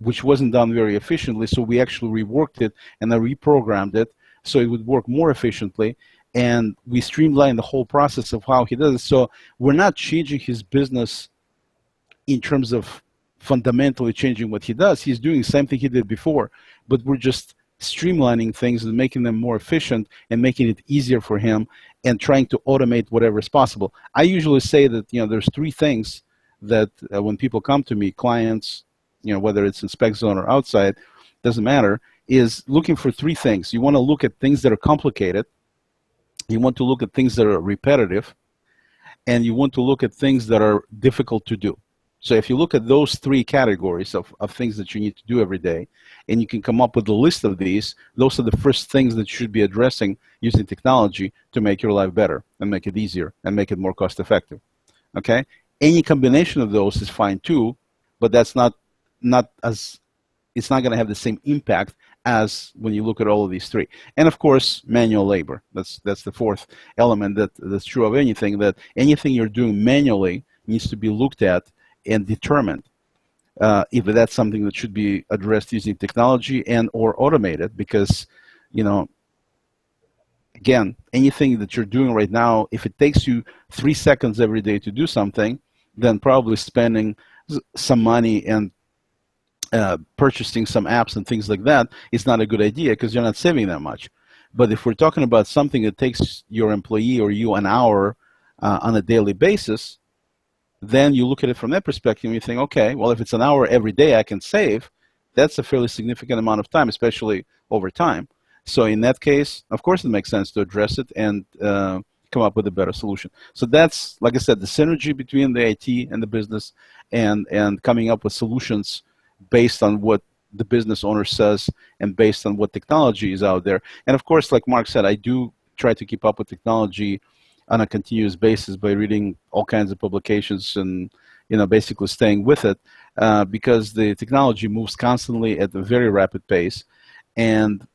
which wasn't done very efficiently. So we actually reworked it and I reprogrammed it so it would work more efficiently. And we streamlined the whole process of how he does it. So we're not changing his business in terms of fundamentally changing what he does. He's doing the same thing he did before, but we're just streamlining things and making them more efficient and making it easier for him and trying to automate whatever is possible. I usually say that, there's three things that when people come to me, clients, whether it's in SPECzone or outside, doesn't matter, is looking for three things. You want to look at things that are complicated. You want to look at things that are repetitive, and you want to look at things that are difficult to do. So if you look at those three categories of things that you need to do every day, and you can come up with a list of these, those are the first things that you should be addressing using technology to make your life better and make it easier and make it more cost effective. Okay? Any combination of those is fine too, but that's not as, it's not going to have the same impact as when you look at all of these three. And of course, manual labor. That's the fourth element that's true of anything, that anything you're doing manually needs to be looked at and determined if that's something that should be addressed using technology and or automated, because, again, anything that you're doing right now, if it takes you 3 seconds every day to do something, then probably spending some money and purchasing some apps and things like that is not a good idea, because you're not saving that much. But if we're talking about something that takes your employee or you an hour on a daily basis, then you look at it from that perspective and you think, okay, well, if it's an hour every day I can save, that's a fairly significant amount of time, especially over time. So in that case, of course, it makes sense to address it and come up with a better solution. So that's, like I said, the synergy between the IT and the business, and coming up with solutions based on what the business owner says and based on what technology is out there. And of course, like Mark said, I do try to keep up with technology on a continuous basis by reading all kinds of publications and basically staying with it, because the technology moves constantly at a very rapid pace, and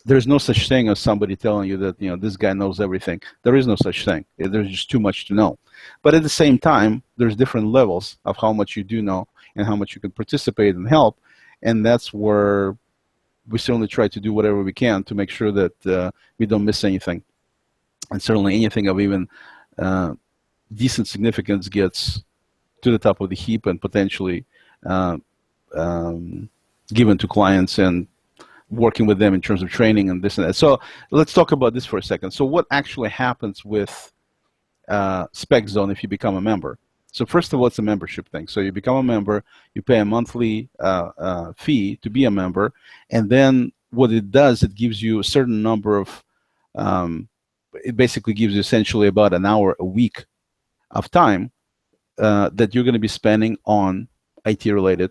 there's no such thing as somebody telling you that this guy knows everything. There is no such thing. There's just too much to know. But at the same time, there's different levels of how much you do know and how much you can participate and help, and that's where we certainly try to do whatever we can to make sure that we don't miss anything. And certainly anything of even decent significance gets to the top of the heap and potentially given to clients and working with them in terms of training and this and that. So let's talk about this for a second. So what actually happens with SPECzone if you become a member? So first of all, it's a membership thing. So you become a member, you pay a monthly fee to be a member, and then what it does, it gives you a certain number of it basically gives you essentially about an hour a week of time that you're going to be spending on IT-related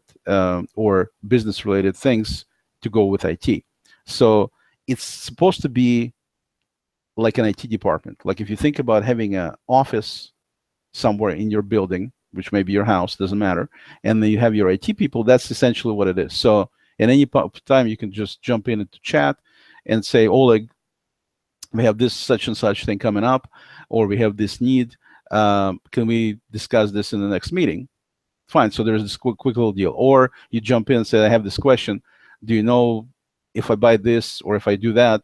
or business-related things to go with IT. So it's supposed to be like an IT department. Like if you think about having an office somewhere in your building, which may be your house, doesn't matter, and then you have your IT people, that's essentially what it is. So at any time, you can just jump in into chat and say, Oleg, we have this such and such thing coming up, or we have this need. Can we discuss this in the next meeting? Fine. So there's this quick little deal. Or you jump in and say, I have this question. Do you know if I buy this or if I do that?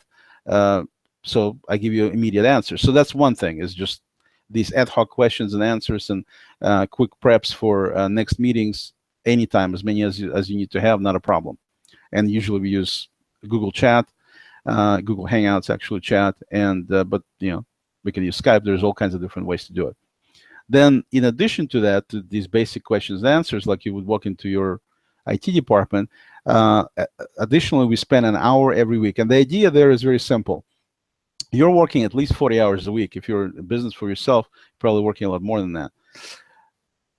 So I give you an immediate answer. So that's one thing, is just these ad hoc questions and answers and quick preps for next meetings anytime, as many as you need to have, not a problem. And usually we use Google Chat. Google Hangouts, actually chat, and but we can use Skype. There's all kinds of different ways to do it. Then, in addition to that, to these basic questions and answers, like you would walk into your IT department, additionally, we spend an hour every week, and the idea there is very simple. You're working at least 40 hours a week. If you're in business for yourself, you're probably working a lot more than that.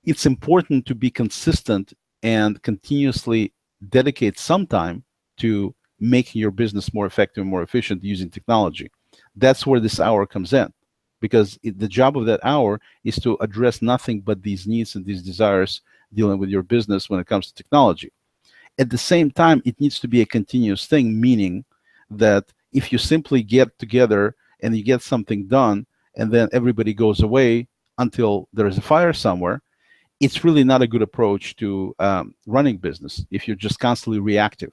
It's important to be consistent and continuously dedicate some time to making your business more effective and more efficient using technology. That's where this hour comes in, because the job of that hour is to address nothing but these needs and these desires dealing with your business when it comes to technology. At the same time, it needs to be a continuous thing, meaning that if you simply get together and you get something done and then everybody goes away until there is a fire somewhere, it's really not a good approach to running business if you're just constantly reactive,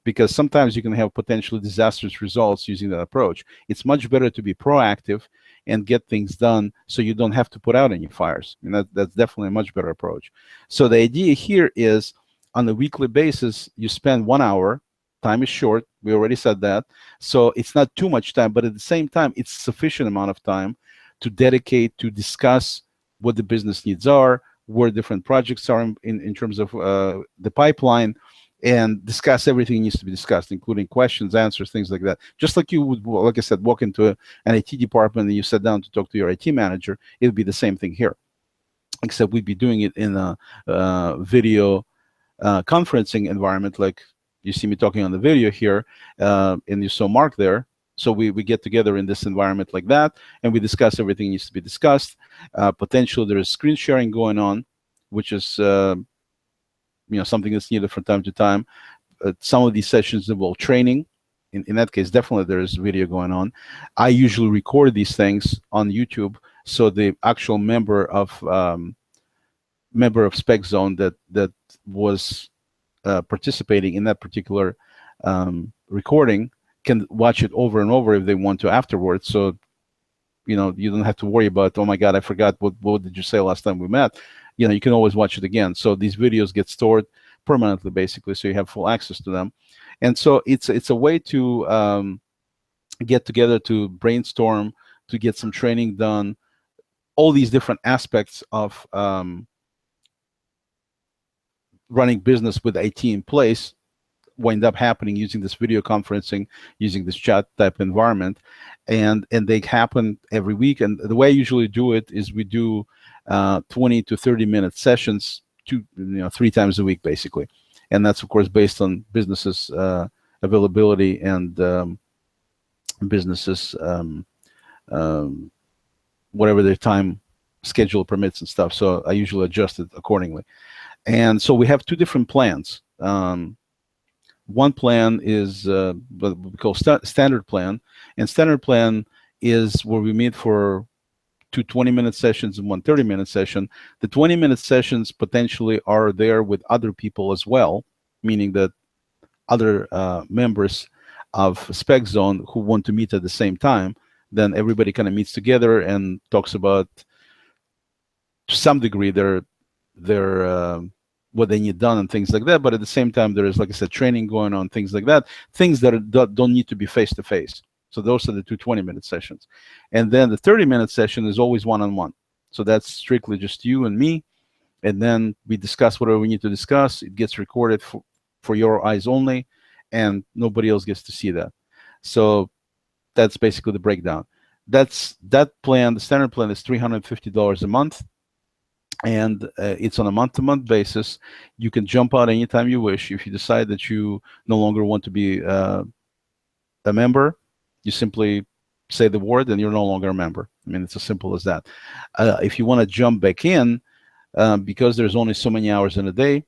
because sometimes you can have potentially disastrous results using that approach. It's much better to be proactive and get things done so you don't have to put out any fires. And that's definitely a much better approach. So the idea here is on a weekly basis, you spend 1 hour. Time is short. We already said that. So it's not too much time, but at the same time, it's sufficient amount of time to dedicate to discuss what the business needs are, where different projects are in terms of the pipeline, and discuss everything that needs to be discussed, including questions, answers, things like that. Just like you would, like I said, walk into an IT department and you sit down to talk to your IT manager, it would be the same thing here, except we'd be doing it in a video conferencing environment, like you see me talking on the video here, and you saw Mark there. So we get together in this environment like that, and we discuss everything that needs to be discussed. Potentially, there is screen sharing going on, which is something that's needed from time to time. Some of these sessions involve training. In that case, definitely there is video going on. I usually record these things on YouTube, so the actual member of SPECzone that was participating in that particular recording can watch it over and over if they want to afterwards. So you don't have to worry about, oh my God, I forgot what did you say last time we met. You can always watch it again. So these videos get stored permanently, basically, so you have full access to them. And so it's a way to get together, to brainstorm, to get some training done, all these different aspects of running business with IT in place wind up happening using this video conferencing, using this chat type environment, and they happen every week. And the way I usually do it is we do 20 to 30-minute sessions, 3 times a week, basically. And that's, of course, based on businesses' availability and businesses' whatever their time schedule permits and stuff. So I usually adjust it accordingly. And so we have 2 different plans. One plan is what we call standard plan, and standard plan is where we meet for 2 20-minute sessions and 1 30-minute session. The 20-minute sessions potentially are there with other people as well, meaning that other members of SPECzone who want to meet at the same time. Then everybody kind of meets together and talks about, to some degree, their what they need done and things like that. But at the same time, there is, like I said, training going on, things like that, things that don't need to be face to face. So those are the 2 20-minute sessions. And then the 30-minute session is always one-on-one. So that's strictly just you and me. And then we discuss whatever we need to discuss. It gets recorded for your eyes only, and nobody else gets to see that. So that's basically the breakdown. That plan, the standard plan, is $350 a month. And it's on a month-to-month basis. You can jump out anytime you wish. If you decide that you no longer want to be a member, you simply say the word and you're no longer a member. I mean, it's as simple as that. If you want to jump back in, because there's only so many hours in a day,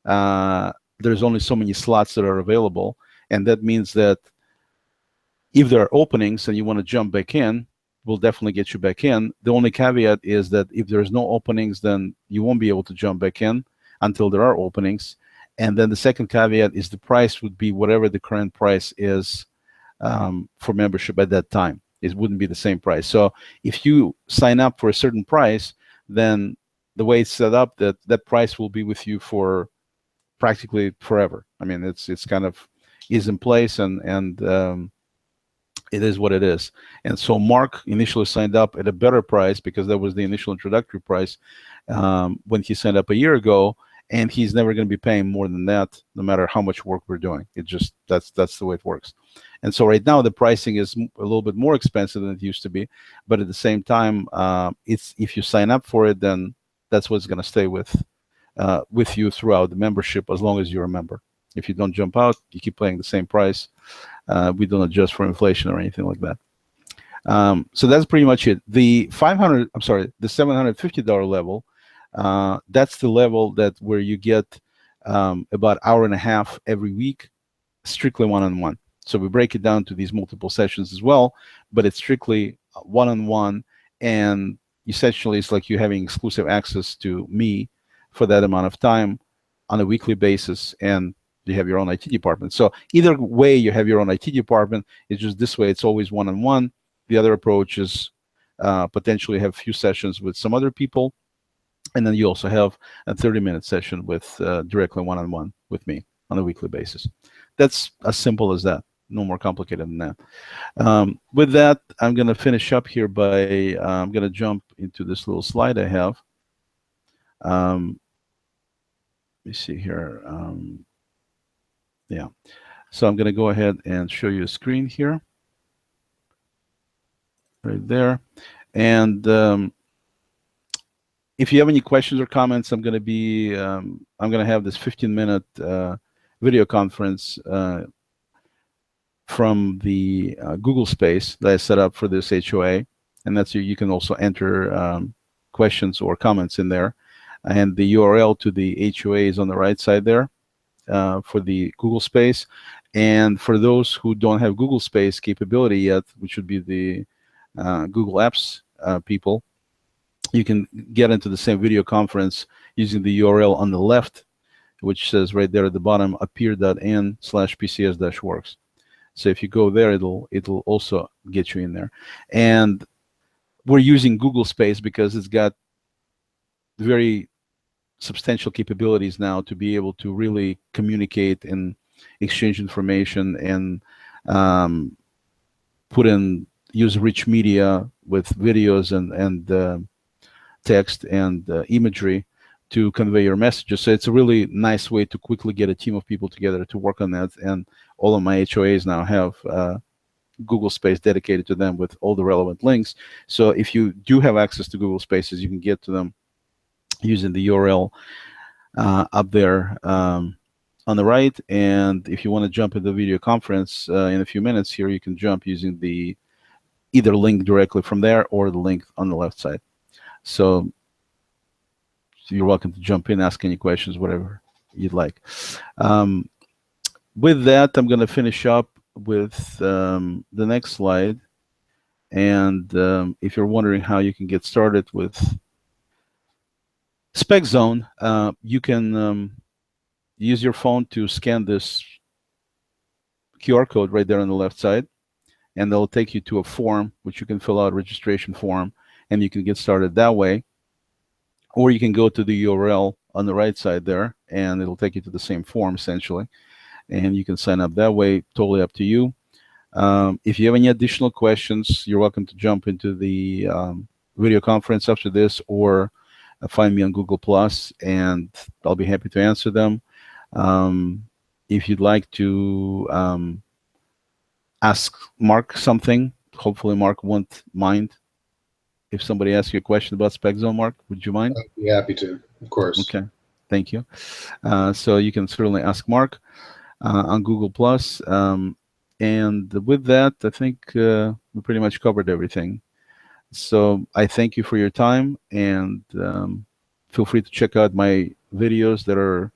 there's only so many slots that are available. And that means that if there are openings and you want to jump back in, we'll definitely get you back in. The only caveat is that if there's no openings, then you won't be able to jump back in until there are openings. And then the second caveat is the price would be whatever the current price is for membership at that time. It wouldn't be the same price. So if you sign up for a certain price, then the way it's set up, that price will be with you for practically forever. I mean, it's kind of is in place, and it is what it is. And so Mark initially signed up at a better price because that was the initial introductory price when he signed up a year ago, and he's never going to be paying more than that, no matter how much work we're doing. It just that's the way it works. And so right now the pricing is a little bit more expensive than it used to be, but at the same time, it's if you sign up for it, then that's what's going to stay with you throughout the membership as long as you're a member. If you don't jump out, you keep paying the same price. We don't adjust for inflation or anything like that. So that's pretty much it. The $750 level, that's the level where you get about hour and a half every week, strictly one-on-one. So we break it down to these multiple sessions as well, but it's strictly one-on-one, and essentially it's like you having exclusive access to me for that amount of time on a weekly basis, and you have your own IT department. So either way, you have your own IT department. It's just this way, it's always one-on-one. The other approach is potentially have a few sessions with some other people, and then you also have a 30-minute session with directly one-on-one with me on a weekly basis. That's as simple as that. No more complicated than that. With that, I'm going to finish up here by I'm going to jump into this little slide I have. Let me see here. Yeah. So I'm going to go ahead and show you a screen here, right there. And if you have any questions or comments, I'm going to have this 15-minute video conference from the Google Space that I set up for this HOA, and that's you can also enter questions or comments in there, and the URL to the HOA is on the right side there for the Google Space. And for those who don't have Google Space capability yet, which would be the Google Apps people, you can get into the same video conference using the URL on the left, which says right there at the bottom, appear.in/PCS-works. So if you go there, it'll also get you in there. And we're using Google Space because it's got very substantial capabilities now to be able to really communicate and exchange information and use rich media with videos and text and imagery to convey your messages. So it's a really nice way to quickly get a team of people together to work on that. And all of my HOAs now have Google Space dedicated to them with all the relevant links. So if you do have access to Google Spaces, you can get to them using the URL up there on the right. And if you want to jump into the video conference in a few minutes here, you can jump using the either link directly from there or the link on the left side. So you're welcome to jump in, ask any questions, whatever you'd like. With that, I'm going to finish up with the next slide. And if you're wondering how you can get started with SPECzone, you can use your phone to scan this QR code right there on the left side, and they'll take you to a form which you can fill out, a registration form, and you can get started that way. Or you can go to the URL on the right side there, and it'll take you to the same form essentially, and you can sign up that way. Totally up to you. If you have any additional questions, you're welcome to jump into the video conference after this, or find me on Google Plus, and I'll be happy to answer them. If you'd like to ask Mark something, hopefully Mark won't mind. If somebody asks you a question about SPECzone, Mark, would you mind? I'd be happy to, of course. Okay, thank you. So you can certainly ask Mark on Google Plus. And with that, I think we pretty much covered everything. So I thank you for your time, and feel free to check out my videos that are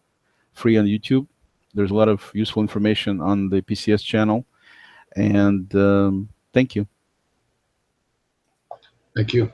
free on YouTube. There's a lot of useful information on the PCS channel. And thank you. Thank you.